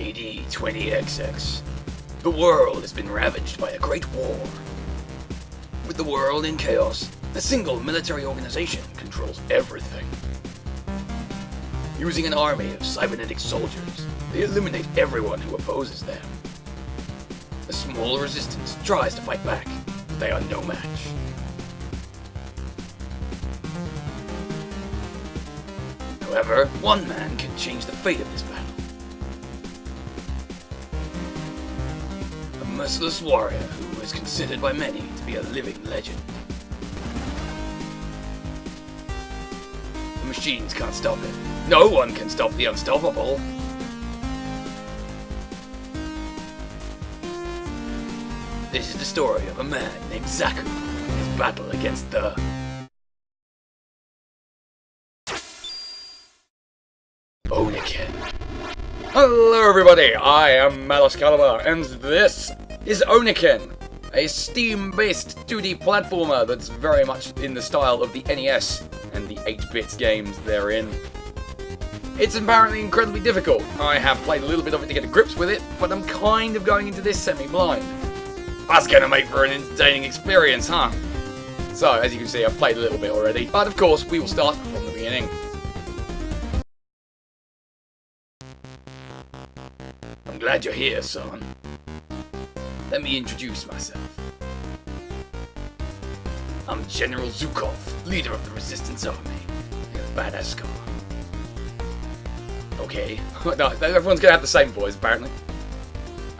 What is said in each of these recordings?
AD 20XX. The world has been ravaged by a great war. With the world in chaos, a single military organization controls everything. Using an army of cybernetic soldiers, they eliminate everyone who opposes them. A small resistance tries to fight back, but they are no match. However, one man can change the fate of this battle. A merciless warrior who is considered by many to be a living legend. The machines can't stop it. No one can stop the unstoppable. This is the story of a man named Zaku in his battle against the Oniken. Hello everybody, I am MalusCalibur, and this is Oniken, a Steam-based 2D platformer that's very much in the style of the NES and the 8-bit games therein. It's apparently incredibly difficult. I have played a little bit of it to get to grips with it, but I'm kind of going into this semi-blind. That's gonna make for an entertaining experience, huh? So, as you can see, I've played a little bit already, but of course, we will start from the beginning. I'm glad you're here, son. Let me introduce myself. I'm General Zukov, leader of the Resistance Army. A badass scar. Okay. No, everyone's gonna have the same voice, apparently.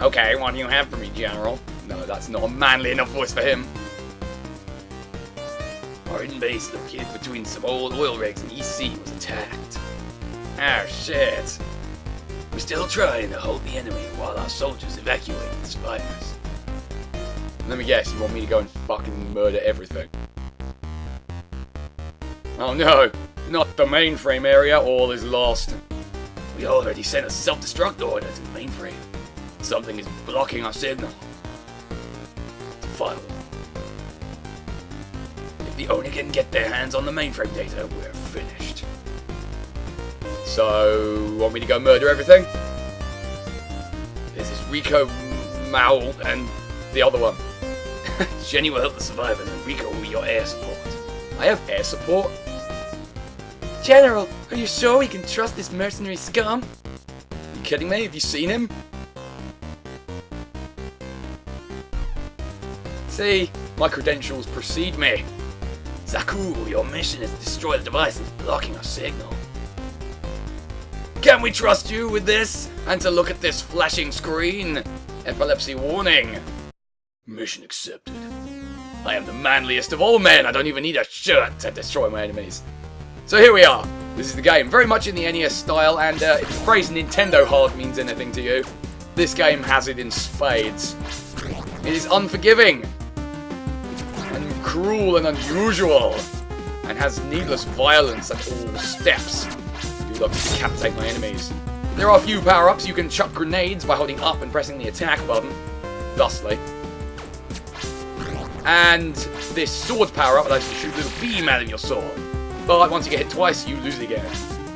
Okay, what do you have for me, General? No, that's not a manly enough voice for him. Our hidden base located between some old oil rigs in East Sea was attacked. Oh, shit. We're still trying to hold the enemy while our soldiers evacuate the survivors. Let me guess, you want me to go and fucking murder everything? Oh no, not the mainframe area, all is lost. We already sent a self-destruct order to the mainframe. Something is blocking our signal. Funnel. If the Oniken get their hands on the mainframe data, we're finished. So, want me to go murder everything? This is Rico, Mal, and the other one. Jenny will help the survivors, and Rico will be your air support. I have air support? General, are you sure we can trust this mercenary scum? You kidding me? Have you seen him? See, my credentials precede me. Zaku, your mission is to destroy the devices blocking our signal. Can we trust you with this? And to look at this flashing screen? Epilepsy warning. Mission accepted. I am the manliest of all men. I don't even need a shirt to destroy my enemies. So here we are. This is the game, very much in the NES style, and if the phrase Nintendo hard means anything to you, this game has it in spades. It is unforgiving, and cruel and unusual, and has needless violence at all steps. I do love to decapitate my enemies. There are a few power-ups. You can chuck grenades by holding up and pressing the attack button, thusly. And this sword power-up allows you to shoot a little beam out of your sword. But once you get hit twice, you lose it again.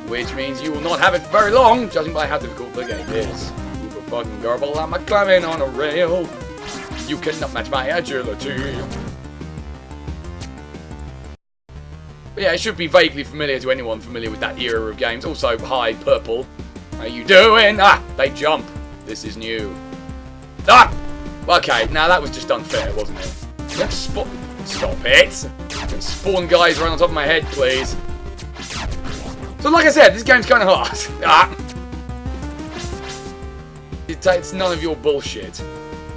Which means you will not have it for very long, judging by how difficult the game is. Uber fucking garble, I'm climbing on a rail. You cannot match my agility. But yeah, it should be vaguely familiar to anyone familiar with that era of games. Also, hi, Purple. How you doing? Ah, they jump. This is new. Ah! Okay, now that was just unfair, wasn't it? Stop it! Can spawn guys right on top of my head, please. So like I said, this game's kind of hard. Ah! It's none of your bullshit.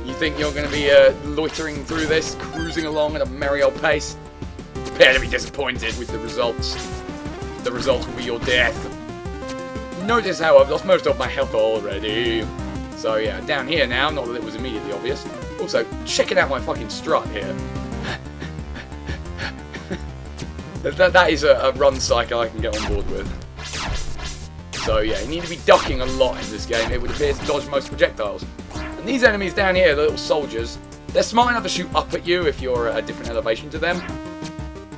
You think you're going to be loitering through this, cruising along at a merry old pace? Prepare to be disappointed with the results. The results will be your death. Notice how I've lost most of my health already. So yeah, down here now, not that it was immediately obvious. Also, checking out my fucking strut here. that is a run cycle I can get on board with. So yeah, you need to be ducking a lot in this game. It would appear to dodge most projectiles. And these enemies down here, the little soldiers, they're smart enough to shoot up at you if you're at a different elevation to them.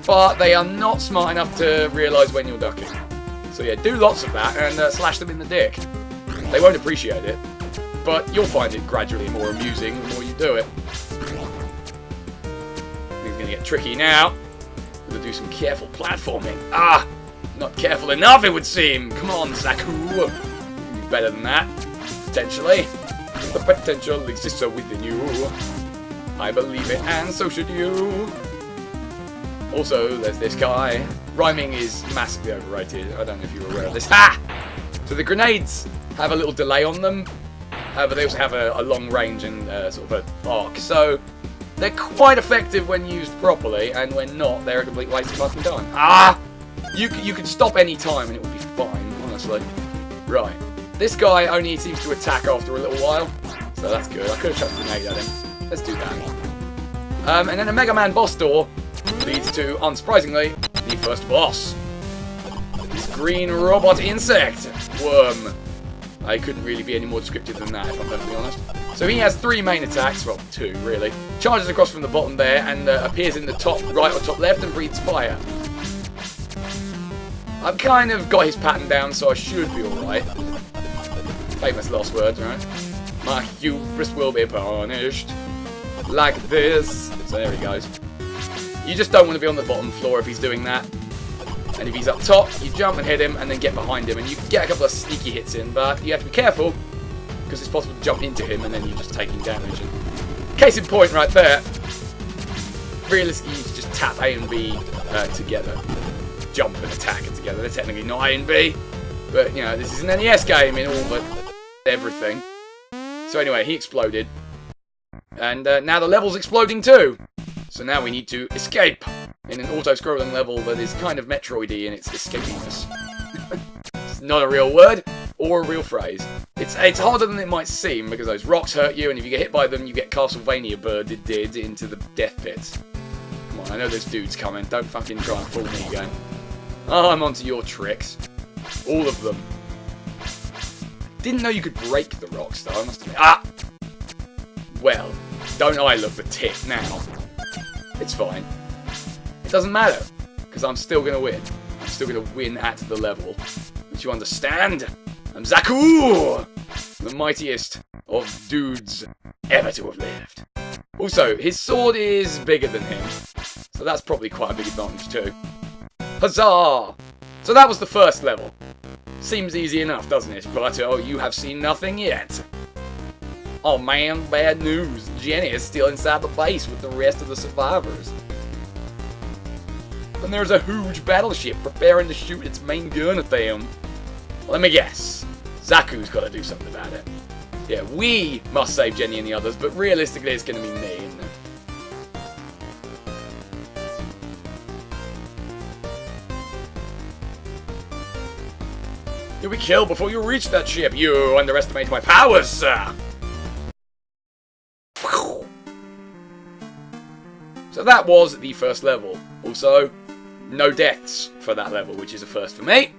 But they are not smart enough to realise when you're ducking. So yeah, do lots of that and slash them in the dick. They won't appreciate it. but you'll find it gradually more amusing the more you do it. It's going to get tricky now. We're going to do some careful platforming. Ah! Not careful enough, it would seem. Come on, Zaku. You can do better than that. Potentially. The potential exists within you. I believe it, and so should you. Also, there's this guy. Rhyming is massively overrated. I don't know if you were aware of this. Ha! So the grenades have a little delay on them, but they also have a long range and sort of an arc. So they're quite effective when used properly, and when not, they're a complete waste of fucking time. Ah! You could stop any time and it would be fine, honestly. Right. This guy only seems to attack after a little while, so that's good. I could have chucked a grenade at him. Let's do that. And then a Mega Man boss door leads to, unsurprisingly, the first boss. This green robot insect worm. I couldn't really be any more descriptive than that, if I'm perfectly honest. So he has 3 main attacks, well, 2 really. Charges across from the bottom there and appears in the top right or top left and breathes fire. I've kind of got his pattern down, so I should be alright. Famous last words, right? My hubris will be punished. Like this. So there he goes. You just don't want to be on the bottom floor if he's doing that. And if he's up top, you jump and hit him and then get behind him. And you can get a couple of sneaky hits in, but you have to be careful, because it's possible to jump into him and then you're just taking damage. And case in point right there. Realistically, you just tap A and B together. Jump and attack it together. They're technically not A and B, but you know, this is an NES game in all but everything. So anyway, he exploded, and now the level's exploding too. So now we need to escape in an auto-scrolling level that is kind of Metroidy in its escapiness. It's not a real word or a real phrase. It's harder than it might seem because those rocks hurt you, and if you get hit by them, you get Castlevania birded into the death pits. Come on, I know there's dudes coming. Don't fucking try and fool me again. Oh, I'm onto your tricks. All of them. Didn't know you could break the rocks, though. I must admit. Ah! Well, don't I look the tit now? It's fine. It doesn't matter, because I'm still going to win. I'm still going to win at the level. Don't you understand? I'm Zaku! The mightiest of dudes ever to have lived. Also, his sword is bigger than him, so that's probably quite a big advantage too. Huzzah! So that was the first level. Seems easy enough, doesn't it? But, oh, you have seen nothing yet. Oh man, bad news. Jenny is still inside the base with the rest of the survivors. And there's a huge battleship preparing to shoot its main gun at them. Let me guess. Zaku's got to do something about it. Yeah, we must save Jenny and the others, but realistically it's going to be me, isn't it? You'll be killed before you reach that ship. You underestimate my powers, sir. So that was the first level. Also, no deaths for that level, which is a first for me.